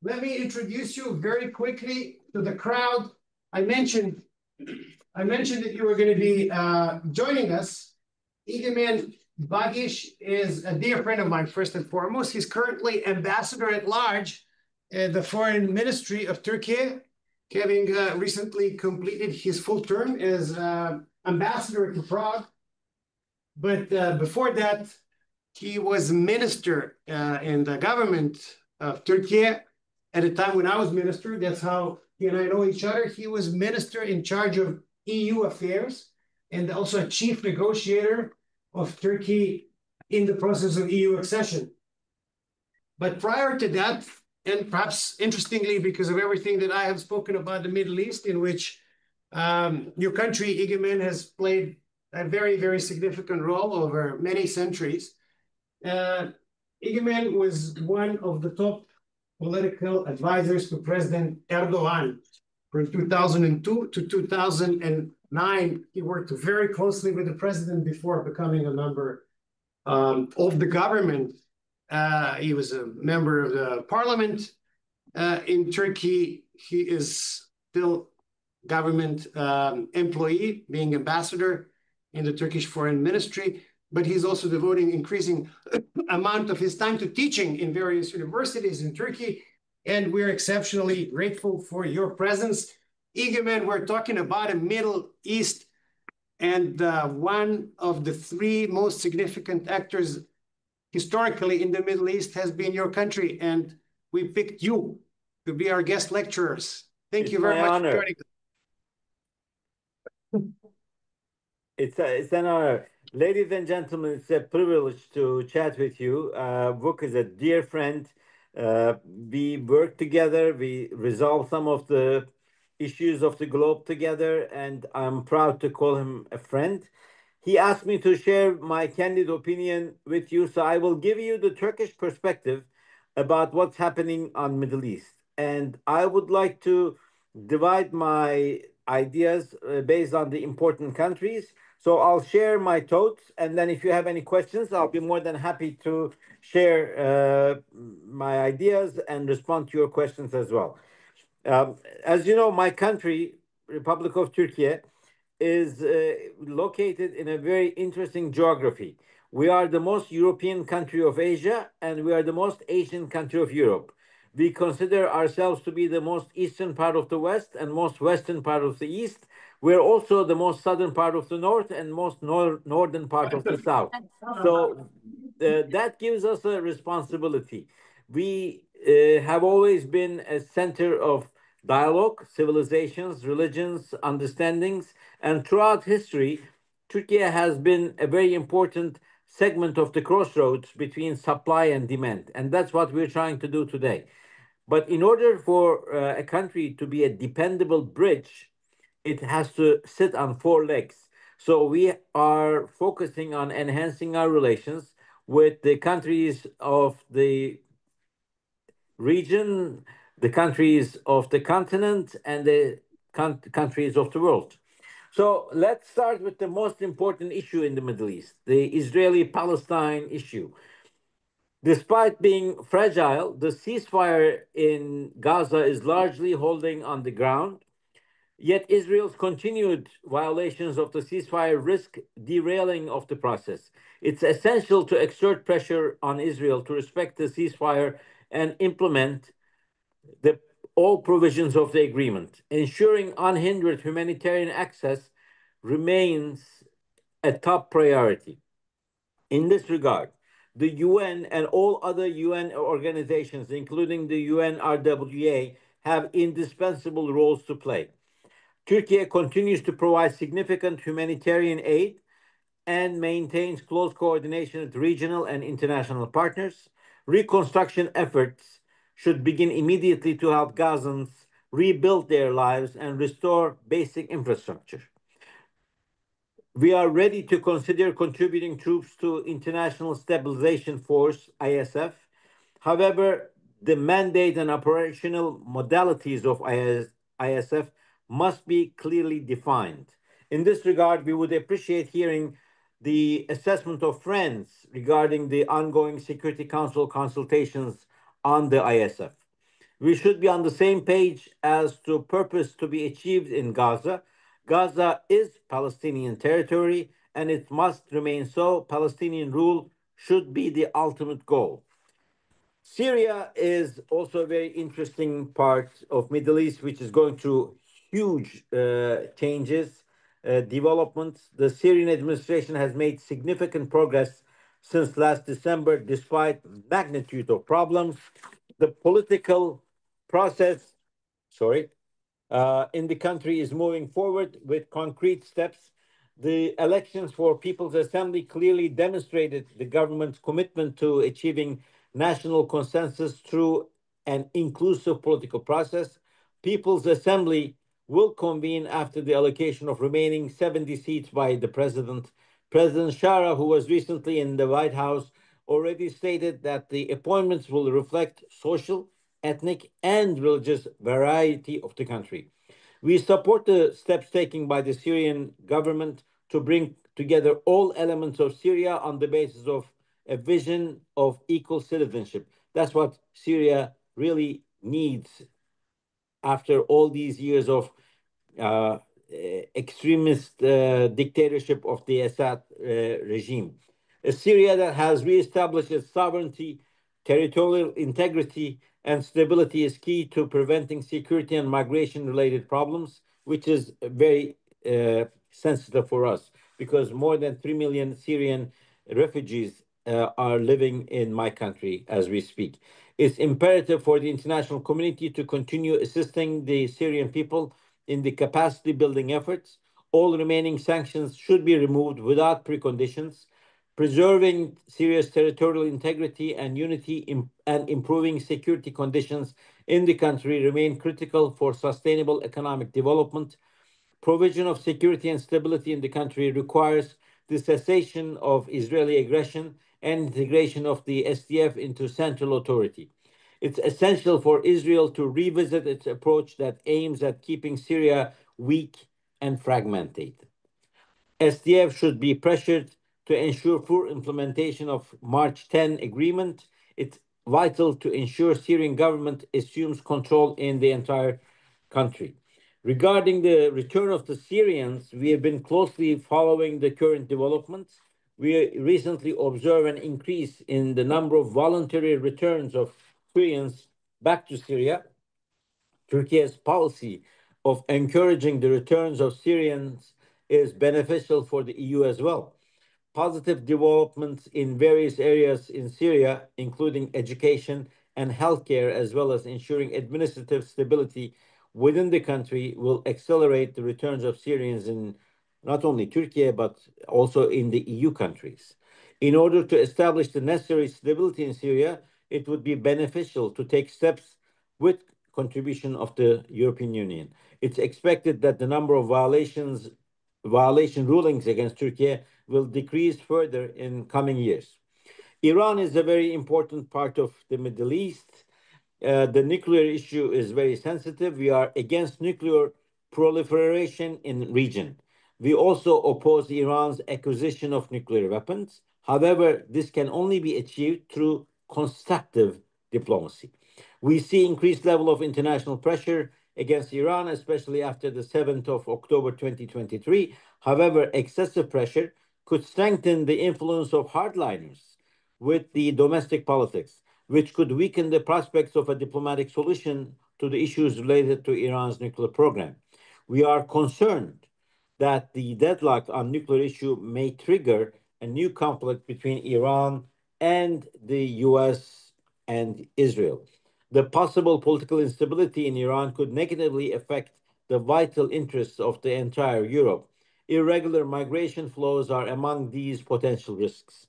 let me introduce you very quickly to the crowd. I mentioned that you were going to be joining us. Egemen Bağış is a dear friend of mine, first and foremost. He's currently ambassador at large at the Foreign Ministry of Turkey, having recently completed his full term as ambassador to Prague. But before that, he was minister in the government of Turkey at a time when I was minister. That's how he and I know each other. He was minister in charge of EU affairs and also a chief negotiator of Turkey in the process of EU accession. But prior to that, and perhaps interestingly, because of everything that I have spoken about the Middle East, in which your country, Egemen, has played a very, very significant role over many centuries. Egemen was one of the top political advisors to President Erdogan from 2002 to 2009. He worked very closely with the president before becoming a member of the government. He was a member of the parliament in Turkey. He is still government employee, being ambassador in the Turkish Foreign Ministry, but he's also devoting increasing amount of his time to teaching in various universities in Turkey, and we're exceptionally grateful for your presence. Egemen, we're talking about a Middle East, and one of the three most significant actors historically in the Middle East has been your country, and we picked you to be our guest lecturers. Thank you very much for joining us. It's an honor. Ladies and gentlemen, it's a privilege to chat with you. Vuk is a dear friend. We work together. We resolve some of the issues of the globe together, and I'm proud to call him a friend. He asked me to share my candid opinion with you, so I will give you the Turkish perspective about what's happening on Middle East. And I would like to divide my ideas based on the important countries. So I'll share my thoughts, and then if you have any questions, I'll be more than happy to share my ideas and respond to your questions as well. As you know, my country, Republic of Turkey, is located in a very interesting geography. We are the most European country of Asia, and we are the most Asian country of Europe. We consider ourselves to be the most eastern part of the West and most western part of the East. We're also the most southern part of the North and most northern part of the South. So that gives us a responsibility. We have always been a center of dialogue, civilizations, religions, understandings, and throughout history, Turkey has been a very important segment of the crossroads between supply and demand. And that's what we're trying to do today. But in order for a country to be a dependable bridge, it has to sit on four legs. So we are focusing on enhancing our relations with the countries of the region, the countries of the continent, and the countries of the world. So let's start with the most important issue in the Middle East, the Israeli-Palestine issue. Despite being fragile, the ceasefire in Gaza is largely holding on the ground. Yet Israel's continued violations of the ceasefire risk derailing of the process. It's essential to exert pressure on Israel to respect the ceasefire and implement all provisions of the agreement. Ensuring unhindered humanitarian access remains a top priority. In this regard, the UN and all other UN organizations, including the UNRWA, have indispensable roles to play. Turkey continues to provide significant humanitarian aid and maintains close coordination with regional and international partners. Reconstruction efforts should begin immediately to help Gazans rebuild their lives and restore basic infrastructure. We are ready to consider contributing troops to International Stabilization Force, ISF. However, the mandate and operational modalities of ISF must be clearly defined. In this regard, we would appreciate hearing the assessment of friends regarding the ongoing Security Council consultations on the ISF. We should be on the same page as to purpose to be achieved in Gaza. Gaza is Palestinian territory and it must remain so. Palestinian rule should be the ultimate goal. Syria is also a very interesting part of Middle East, which is going through huge changes, developments. The Syrian administration has made significant progress since last December, despite magnitude of problems. The political process, sorry, in the country is moving forward with concrete steps. The elections for People's Assembly clearly demonstrated the government's commitment to achieving national consensus through an inclusive political process. People's Assembly will convene after the allocation of remaining 70 seats by the president. President Shara, who was recently in the White House, already stated that the appointments will reflect social, ethnic, and religious variety of the country. We support the steps taken by the Syrian government to bring together all elements of Syria on the basis of a vision of equal citizenship. That's what Syria really needs after all these years of uh, extremist dictatorship of the Assad regime. A Syria that has reestablished its sovereignty, territorial integrity, and stability is key to preventing security and migration related problems, which is very sensitive for us because more than 3 million Syrian refugees are living in my country as we speak. It's imperative for the international community to continue assisting the Syrian people in the capacity building efforts. All remaining sanctions should be removed without preconditions. Preserving Syria's territorial integrity and unity and improving security conditions in the country remain critical for sustainable economic development. Provision of security and stability in the country requires the cessation of Israeli aggression and integration of the SDF into central authority. It's essential for Israel to revisit its approach that aims at keeping Syria weak and fragmented. SDF should be pressured to ensure full implementation of March 10 agreement. It's vital to ensure Syrian government assumes control in the entire country. Regarding the return of the Syrians, we have been closely following the current developments. We recently observed an increase in the number of voluntary returns of Syrians back to Syria. Turkey's policy of encouraging the returns of Syrians is beneficial for the EU as well. Positive developments in various areas in Syria, including education and healthcare, as well as ensuring administrative stability within the country, will accelerate the returns of Syrians in not only Turkey, but also in the EU countries. In order to establish the necessary stability in Syria, it would be beneficial to take steps with contribution of the European Union. It's expected that the number of violation rulings against Turkey will decrease further in coming years. Iran is a very important part of the Middle East. The nuclear issue is very sensitive. We are against nuclear proliferation in region. We also oppose Iran's acquisition of nuclear weapons. However, this can only be achieved through constructive diplomacy. We see increased level of international pressure against Iran, especially after the 7th of October 2023. However, excessive pressure could strengthen the influence of hardliners with the domestic politics, which could weaken the prospects of a diplomatic solution to the issues related to Iran's nuclear program. We are concerned that the deadlock on nuclear issue may trigger a new conflict between Iran and the US and Israel. The possible political instability in Iran could negatively affect the vital interests of the entire Europe. Irregular migration flows are among these potential risks.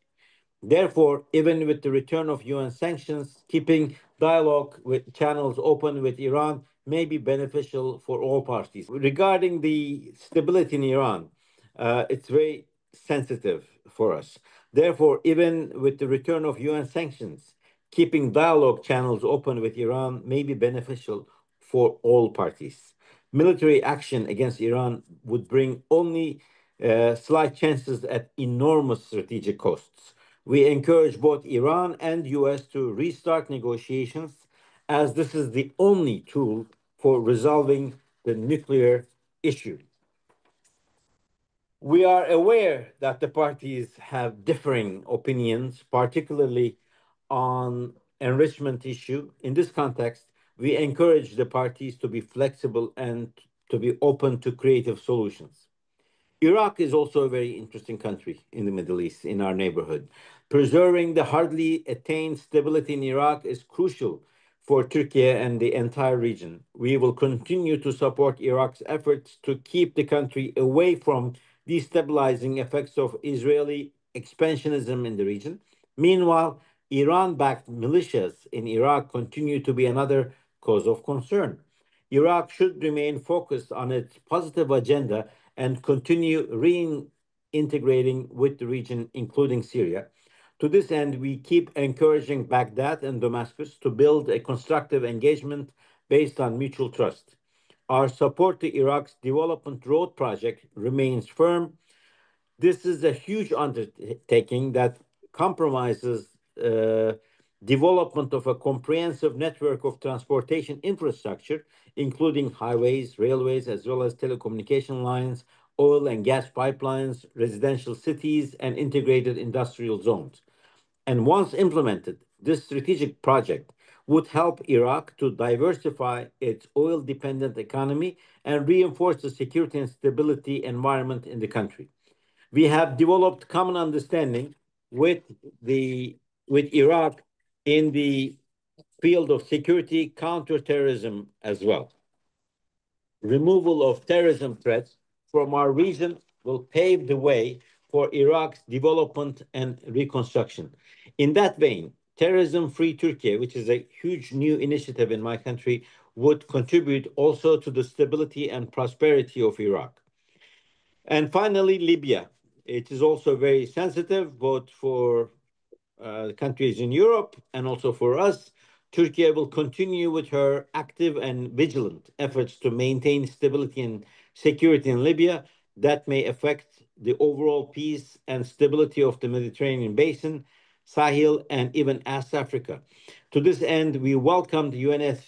Therefore, even with the return of UN sanctions, keeping dialogue with channels open with Iran may be beneficial for all parties. Regarding the stability in Iran, it's very sensitive for us. Therefore, even with the return of UN sanctions, keeping dialogue channels open with Iran may be beneficial for all parties. Military action against Iran would bring only slight chances at enormous strategic costs. We encourage both Iran and US to restart negotiations as this is the only tool for resolving the nuclear issue. We are aware that the parties have differing opinions, particularly on enrichment issue. In this context, we encourage the parties to be flexible and to be open to creative solutions. Iraq is also a very interesting country in the Middle East, in our neighborhood. Preserving the hardly attained stability in Iraq is crucial for Turkey and the entire region. We will continue to support Iraq's efforts to keep the country away from destabilizing effects of Israeli expansionism in the region. Meanwhile, Iran-backed militias in Iraq continue to be another cause of concern. Iraq should remain focused on its positive agenda and continue reintegrating with the region, including Syria. To this end, we keep encouraging Baghdad and Damascus to build a constructive engagement based on mutual trust. Our support to Iraq's Development Road project remains firm. This is a huge undertaking that compromises development of a comprehensive network of transportation infrastructure, including highways, railways, as well as telecommunication lines, oil and gas pipelines, residential cities, and integrated industrial zones. And once implemented, this strategic project would help Iraq to diversify its oil-dependent economy and reinforce the security and stability environment in the country. We have developed common understanding with Iraq in the field of security, counterterrorism as well. Removal of terrorism threats from our region will pave the way for Iraq's development and reconstruction. In that vein, terrorism-free Turkey, which is a huge new initiative in my country, would contribute also to the stability and prosperity of Iraq. And finally, Libya. It is also very sensitive, both for countries in Europe and also for us. Turkey will continue with her active and vigilant efforts to maintain stability and security in Libya that may affect the overall peace and stability of the Mediterranean basin, Sahel, and even East Africa. To this end, we welcomed UN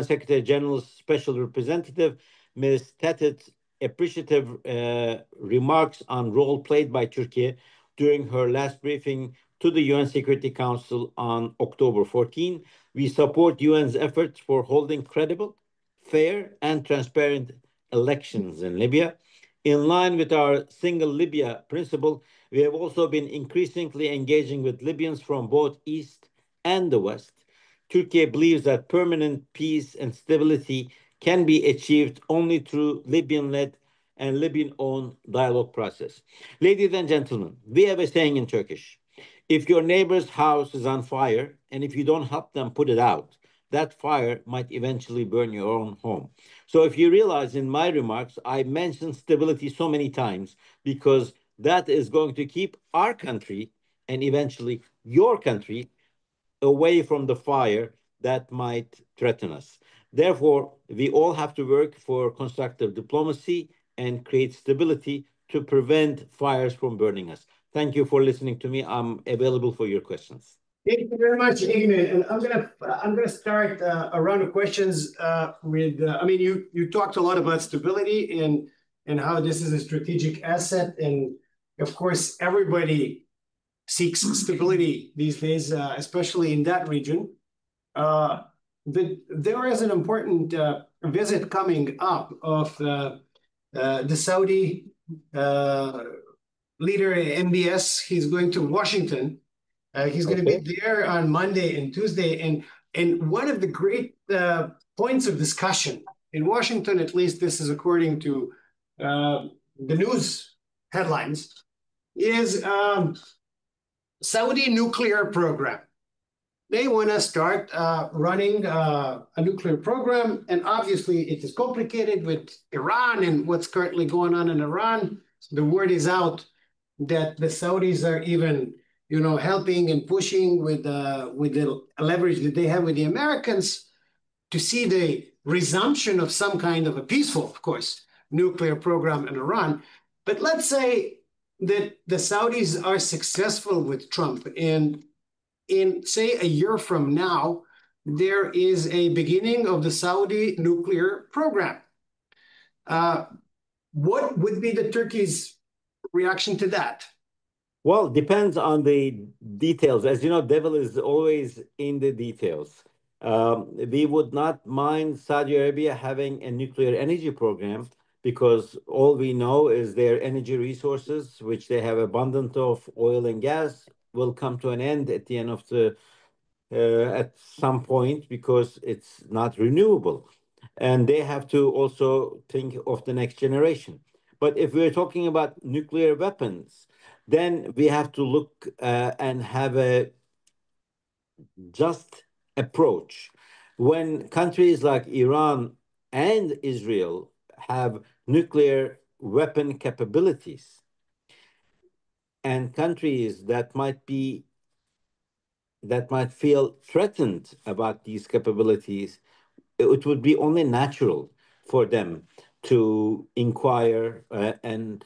Secretary General's Special Representative, Ms. Tetet's appreciative remarks on role played by Turkey during her last briefing to the UN Security Council on October 14. We support UN's efforts for holding credible, fair, and transparent elections in Libya. In line with our single Libya principle, we have also been increasingly engaging with Libyans from both East and the West. Turkey believes that permanent peace and stability can be achieved only through Libyan-led and Libyan-owned dialogue process. Ladies and gentlemen, we have a saying in Turkish: if your neighbor's house is on fire and if you don't help them put it out, that fire might eventually burn your own home. So if you realize in my remarks, I mentioned stability so many times because that is going to keep our country and eventually your country away from the fire that might threaten us. Therefore, we all have to work for constructive diplomacy and create stability to prevent fires from burning us. Thank you for listening to me. I'm available for your questions. Thank you very much, Egemen. And I'm gonna start a round of questions with. I mean, you talked a lot about stability and how this is a strategic asset, and of course, everybody seeks stability these days, especially in that region. There is an important visit coming up of the Saudi leader, MBS. He's going to Washington. He's going to be there on Monday and Tuesday. And one of the great points of discussion in Washington, at least this is according to the news headlines, is Saudi nuclear program. They want to start running a nuclear program. And obviously, it is complicated with Iran and what's currently going on in Iran. The word is out that the Saudis are even, helping and pushing with the leverage that they have with the Americans to see the resumption of some kind of a peaceful, of course, nuclear program in Iran. But let's say that the Saudis are successful with Trump, and in say a year from now, there is a beginning of the Saudi nuclear program. What would be the Turkey's reaction to that? Well, depends on the details. As you know, devil is always in the details. We would not mind Saudi Arabia having a nuclear energy program because all we know is their energy resources, which they have abundant of oil and gas, will come to an end at the end of the at some point because it's not renewable. And they have to also think of the next generation. But if we're talking about nuclear weapons, then we have to look and have a just approach. When countries like Iran and Israel have nuclear weapon capabilities, and countries that might feel threatened about these capabilities, it would be only natural for them to inquire and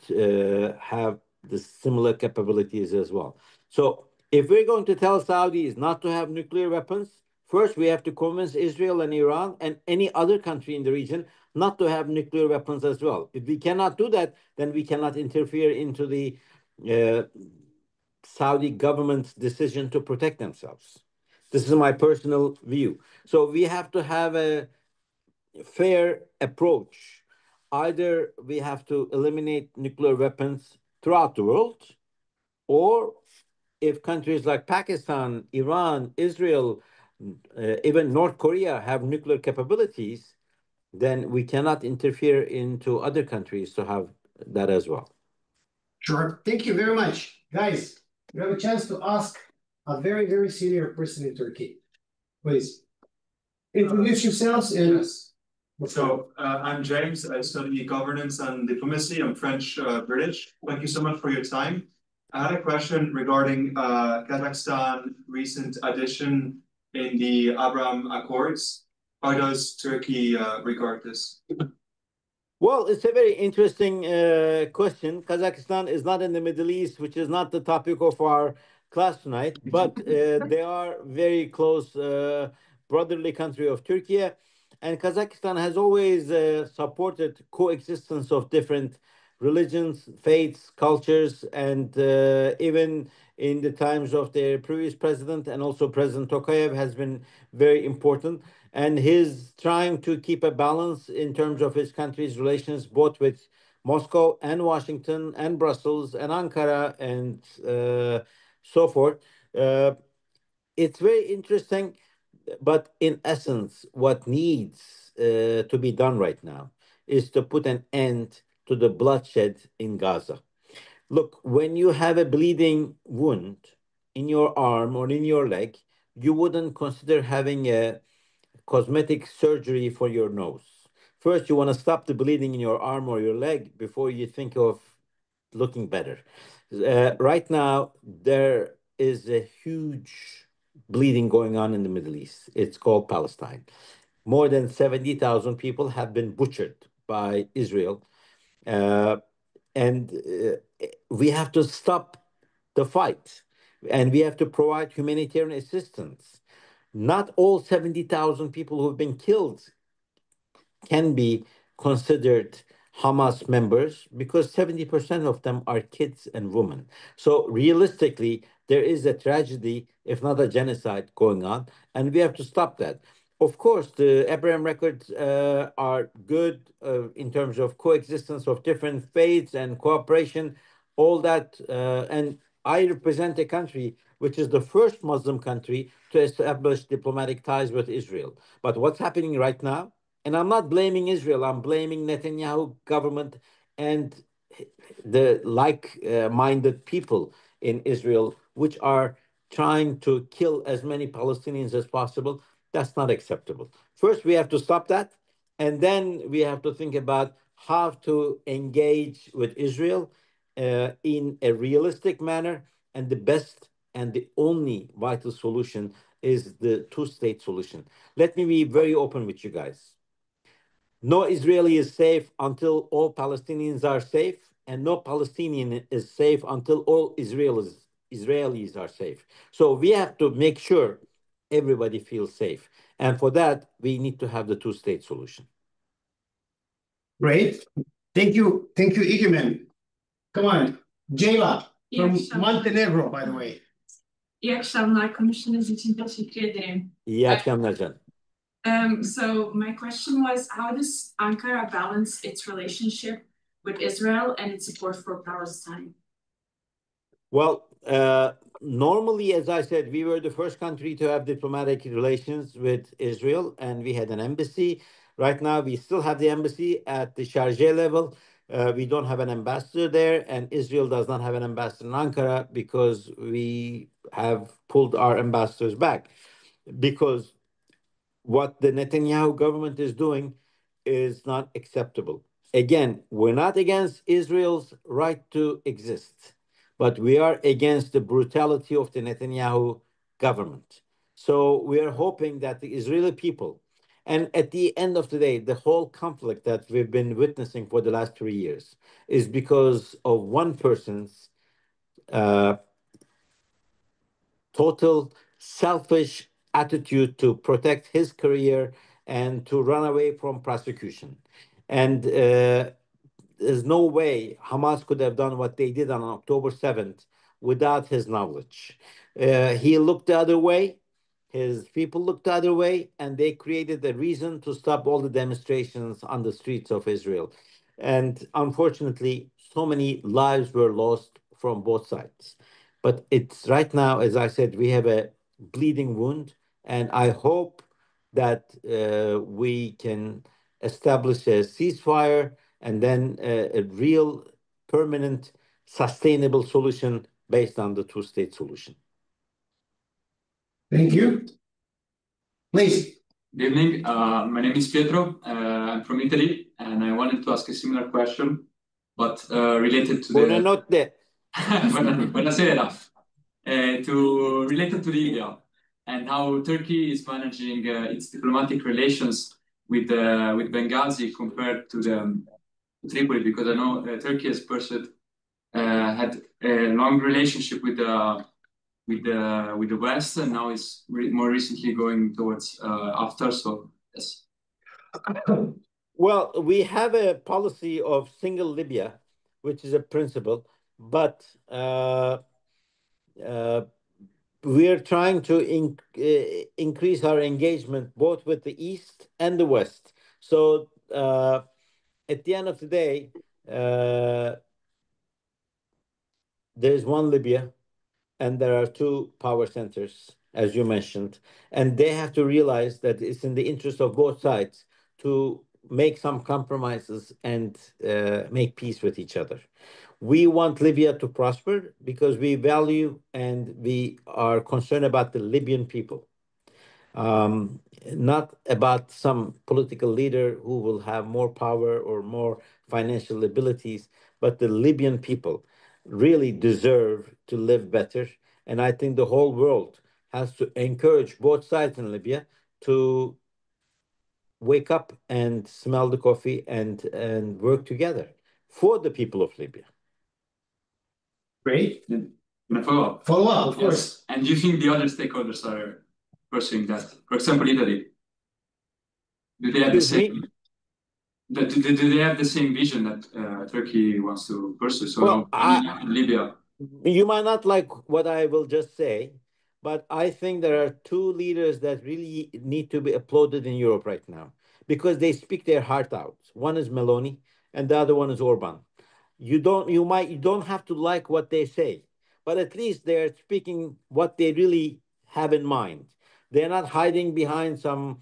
have the similar capabilities as well. So, if we're going to tell Saudis not to have nuclear weapons, first we have to convince Israel and Iran and any other country in the region not to have nuclear weapons as well. If we cannot do that, then we cannot interfere into the uh, Saudi government's decision to protect themselves. This is my personal view. So we have to have a fair approach. Either we have to eliminate nuclear weapons throughout the world, or if countries like Pakistan, Iran, Israel, even North Korea have nuclear capabilities, then we cannot interfere into other countries to have that as well. Sure. Thank you very much. Guys, you have a chance to ask a very, very senior person in Turkey. Please introduce yourselves and Yes. I'm James. I study governance and diplomacy. I'm French British. Thank you so much for your time. I had a question regarding Kazakhstan recent addition in the Abraham Accords. How does Turkey regard this? Well, it's a very interesting question. Kazakhstan is not in the Middle East, which is not the topic of our class tonight, but they are very close brotherly country of Turkey. And Kazakhstan has always supported coexistence of different religions, faiths, cultures, and even in the times of their previous president and also President Tokayev has been very important. And he's trying to keep a balance in terms of his country's relations, both with Moscow and Washington and Brussels and Ankara and so forth. Uh, it's very interesting, but in essence, what needs to be done right now is to put an end to the bloodshed in Gaza. Look, when you have a bleeding wound in your arm or in your leg, you wouldn't consider having a cosmetic surgery for your nose. First, you want to stop the bleeding in your arm or your leg before you think of looking better. Right now, there is a huge bleeding going on in the Middle East. It's called Palestine. More than 70,000 people have been butchered by Israel. Uh, and we have to stop the fight and we have to provide humanitarian assistance. Not all 70,000 people who've been killed can be considered Hamas members because 70% of them are kids and women. So realistically, there is a tragedy, if not a genocide, going on, and we have to stop that. Of course, the Abraham Records are good in terms of coexistence of different faiths and cooperation, all that. And I represent a country which is the first Muslim country to establish diplomatic ties with Israel. But what's happening right now? And I'm not blaming Israel. I'm blaming Netanyahu government and the like-minded people in Israel, which are trying to kill as many Palestinians as possible. That's not acceptable. First, we have to stop that, and then we have to think about how to engage with Israel in a realistic manner. And the best and the only vital solution is the two-state solution. Let me be very open with you guys. No Israeli is safe until all Palestinians are safe, and no Palestinian is safe until all Israelis are safe. So we have to make sure everybody feels safe. And for that, we need to have the two-state solution. Great. Thank you, Egemen. Come on, Jayla from Montenegro, by the way. İyi akşamlar. Konuştuğunuz için teşekkür ederim. İyi akşamlar canım. So my question was, how does Ankara balance its relationship with Israel and its support for Palestine? Well, normally, as I said, we were the first country to have diplomatic relations with Israel, and we had an embassy. Right now, we still have the embassy at the Sharjah level. We don't have an ambassador there, and Israel does not have an ambassador in Ankara because we have pulled our ambassadors back. Because what the Netanyahu government is doing is not acceptable. Again, we're not against Israel's right to exist, but we are against the brutality of the Netanyahu government. So we are hoping that the Israeli people, and at the end of the day, the whole conflict that we've been witnessing for the last 3 years is because of one person's total selfish attitude to protect his career and to run away from prosecution. And there's no way Hamas could have done what they did on October 7th without his knowledge. He looked the other way, his people looked the other way, and they created a reason to stop all the demonstrations on the streets of Israel. And unfortunately, so many lives were lost from both sides. But it's right now, as I said, we have a bleeding wound, and I hope that we can establish a ceasefire and then a real, permanent, sustainable solution based on the two-state solution. Thank you. Please. Good evening. My name is Pietro. I'm from Italy, and I wanted to ask a similar question, but related to Buonanotte. Buonasera. Related to Libya and how Turkey is managing its diplomatic relations with Benghazi compared to Tripoli, because I know Turkey has had a long relationship with the West, and now is more recently going towards Haftar. So yes. Well, we have a policy of single Libya, which is a principle, but we're trying to increase our engagement both with the East and the West. So at the end of the day, there's one Libya, and there are two power centers, as you mentioned, and they have to realize that it's in the interest of both sides to make some compromises and make peace with each other. We want Libya to prosper because we value and we are concerned about the Libyan people, not about some political leader who will have more power or more financial abilities, but the Libyan people really deserve to live better. And I think the whole world has to encourage both sides in Libya to wake up and smell the coffee and work together for the people of Libya. Great. Can I follow up? Follow up, of course. Yes. And do you think the other stakeholders are pursuing that? For example, Italy. Do they have the same? Do they have the same vision that Turkey wants to pursue? So Well, in Libya. You might not like what I will just say, but I think there are two leaders that really need to be applauded in Europe right now because they speak their heart out. One is Meloni, and the other one is Orban. You don't have to like what they say, but at least they're speaking what they really have in mind. They're not hiding behind some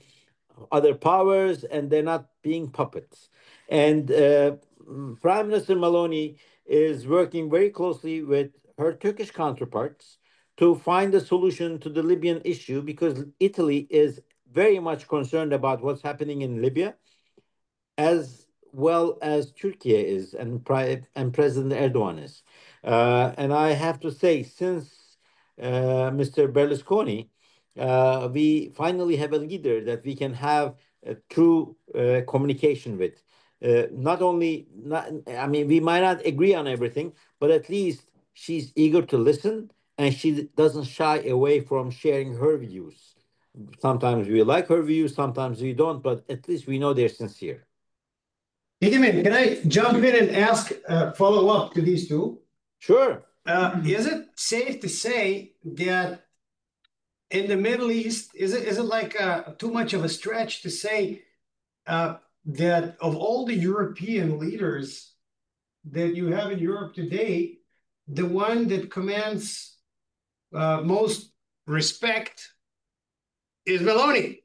other powers, and they're not being puppets. And Prime Minister Meloni is working very closely with her Turkish counterparts to find a solution to the Libyan issue because Italy is very much concerned about what's happening in Libya, as well as Turkey is and President Erdogan is. And I have to say, since Mr. Berlusconi, we finally have a leader that we can have a true communication with. We might not agree on everything, but at least she's eager to listen and she doesn't shy away from sharing her views. Sometimes we like her views, sometimes we don't, but at least we know they're sincere. Egemen, can I jump in and ask follow up to these two? Sure. Is it safe to say that in the Middle East, is it like too much of a stretch to say that of all the European leaders that you have in Europe today, the one that commands most respect is Meloni?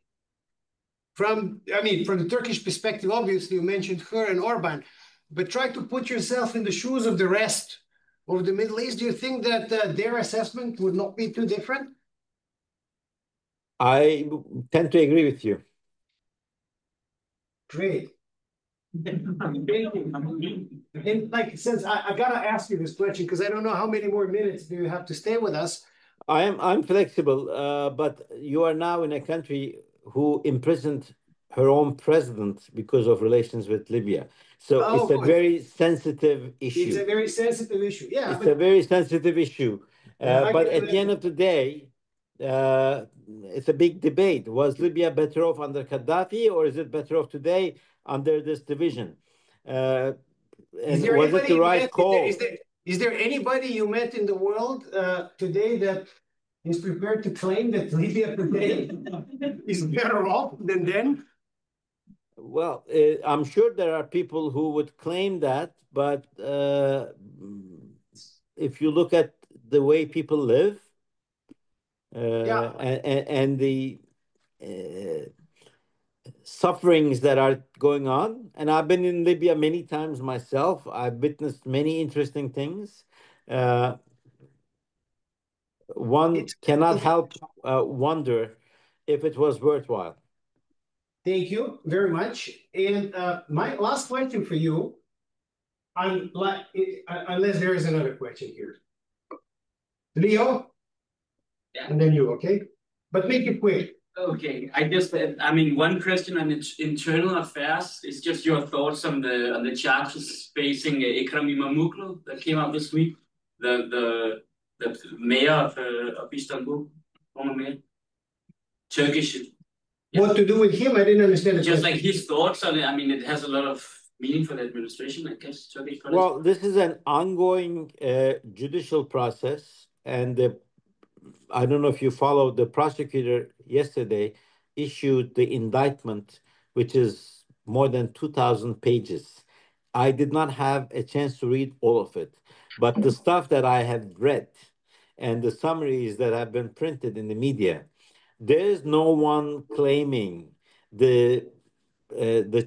From the Turkish perspective, obviously, you mentioned her and Orban, but try to put yourself in the shoes of the rest of the Middle East. Do you think that their assessment would not be too different? I tend to agree with you. Great. And since I gotta ask you this question because I don't know how many more minutes do you have to stay with us. I'm flexible, but you are now in a country who imprisoned her own president because of relations with Libya. So it's a very sensitive issue. It's a very sensitive issue. Yeah, it's a very sensitive issue. But at the end of the day, it's a big debate. Was Libya better off under Gaddafi, or is it better off today under this division? And was it the right call? Is there anybody you met in the world today that is prepared to claim that Libya today is better off than then? Well, I'm sure there are people who would claim that, but if you look at the way people live and the sufferings that are going on, and I've been in Libya many times myself, I've witnessed many interesting things. One cannot help wonder if it was worthwhile. Thank you very much. And my last question for you, unless there is another question here. Leo? Yeah. And then you, okay? But make it quick. Okay, one question on internal affairs is just your thoughts on the charges facing Ekrem İmamoğlu that came out this week, the mayor of Istanbul, former mayor, Turkish. Yeah. What to do with him? I didn't understand. Just like his thoughts on it. I mean, it has a lot of meaning for the administration, I guess. Turkish. Well, this is an ongoing judicial process, and I don't know if you followed, the prosecutor yesterday issued the indictment, which is more than 2,000 pages. I did not have a chance to read all of it, but the stuff that I have read and the summaries that have been printed in the media, there is no one claiming the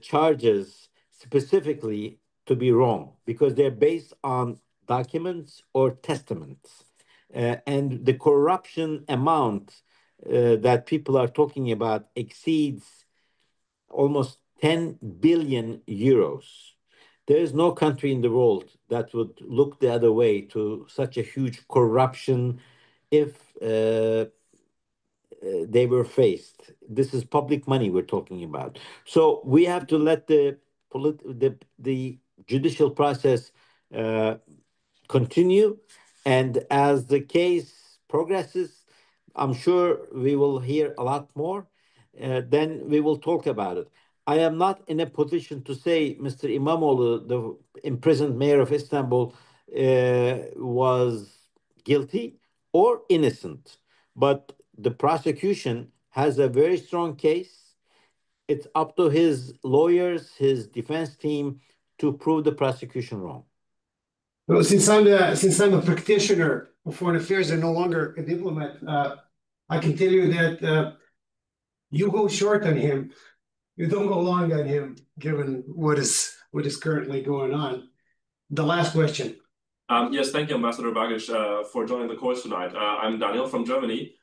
charges specifically to be wrong because they're based on documents or testaments. And the corruption amount that people are talking about exceeds almost 10 billion euros. There is no country in the world that would look the other way to such a huge corruption if they were faced. This is public money we're talking about. So we have to let the judicial process continue. And as the case progresses, I'm sure we will hear a lot more. Then we will talk about it. I am not in a position to say Mr. İmamoğlu, the imprisoned mayor of Istanbul, was guilty or innocent. But the prosecution has a very strong case. It's up to his lawyers, his defense team, to prove the prosecution wrong. Well, since I'm a practitioner of foreign affairs and no longer a diplomat, I can tell you that you go short on him. You don't go long on him, given what is currently going on. The last question. Yes, thank you, Ambassador Bağış, for joining the course tonight. I'm Daniel from Germany.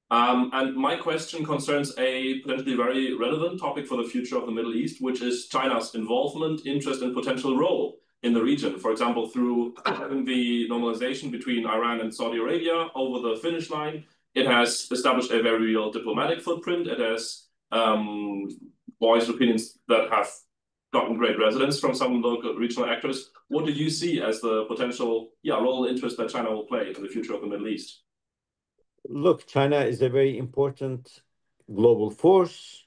And my question concerns a potentially very relevant topic for the future of the Middle East, which is China's involvement, interest, and potential role in the region. For example, through the normalization between Iran and Saudi Arabia over the finish line, it has established a very real diplomatic footprint. It has voiced opinions that have gotten great resonance from some local regional actors. What do you see as the potential role and interest that China will play in the future of the Middle East? Look, China is a very important global force,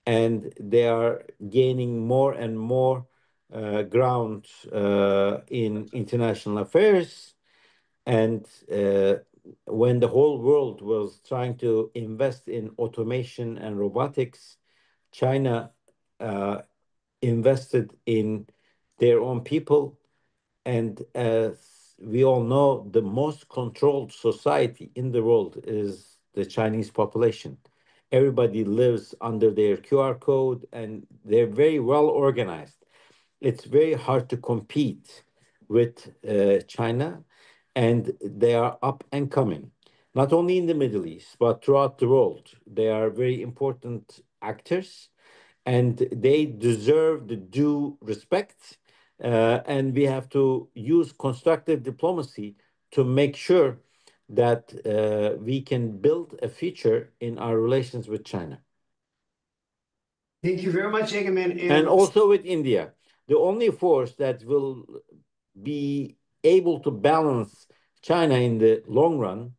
and they are gaining more and more ground in international affairs. And when the whole world was trying to invest in automation and robotics, China invested in their own people. And as we all know, the most controlled society in the world is the Chinese population. Everybody lives under their QR code and they're very well organized. It's very hard to compete with China, and they are up and coming, not only in the Middle East, but throughout the world. They are very important actors and they deserve the due respect. And we have to use constructive diplomacy to make sure that we can build a future in our relations with China. Thank you very much, Egemen. And also with India. The only force that will be able to balance China in the long run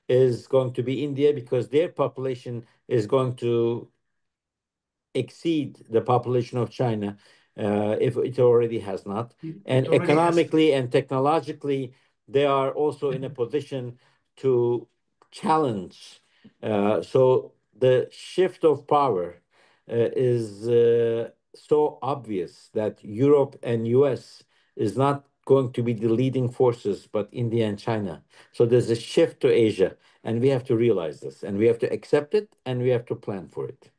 is going to be India, because their population is going to exceed the population of China, if it already has not. And economically and technologically, they are also in a position to challenge. So the shift of power is so obvious that Europe and US is not going to be the leading forces, but India and China. So there's a shift to Asia, and we have to realize this, and we have to accept it, and we have to plan for it.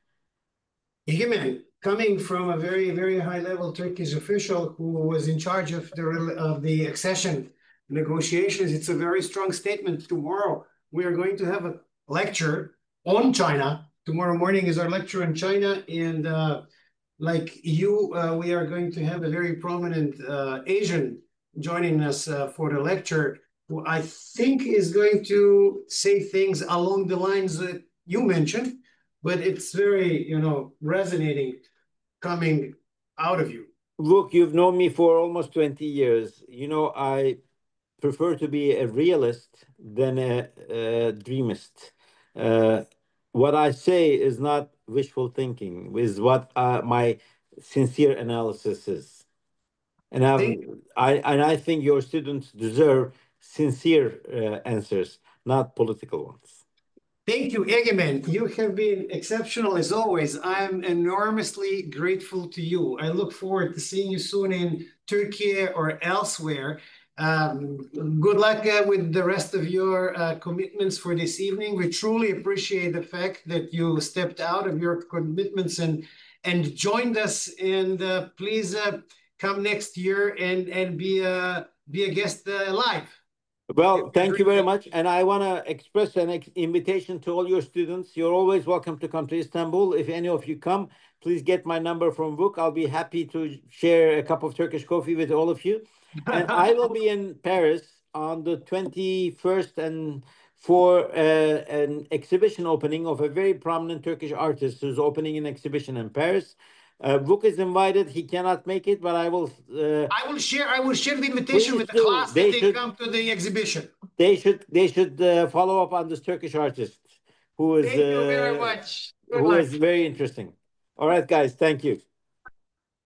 Egemen, coming from a very, very high-level Turkish official who was in charge of the accession negotiations, it's a very strong statement. Tomorrow, we are going to have a lecture on China. Tomorrow morning is our lecture on China, and like you, we are going to have a very prominent Asian joining us for the lecture, who I think is going to say things along the lines that you mentioned, but it's very, resonating coming out of you. Look, you've known me for almost 20 years. I prefer to be a realist than a dreamist. What I say is not wishful thinking, is what my sincere analysis is. And I think your students deserve sincere answers, not political ones. Thank you, Egemen. You have been exceptional as always. I'm enormously grateful to you. I look forward to seeing you soon in Turkey or elsewhere. Good luck with the rest of your commitments for this evening. We truly appreciate the fact that you stepped out of your commitments and joined us. And please come next year and be a guest live. Well, thank you very much. And I want to express an invitation to all your students. You're always welcome to come to Istanbul. If any of you come, please get my number from Vuk. I'll be happy to share a cup of Turkish coffee with all of you. And I will be in Paris on the 21st and for an exhibition opening of a very prominent Turkish artist who's opening an exhibition in Paris. Vuk is invited. He cannot make it, but I will. I will share the invitation with the class that they come to the exhibition. They should follow up on this Turkish artist who is. Thank you very much. Who is very interesting. All right, guys. Thank you.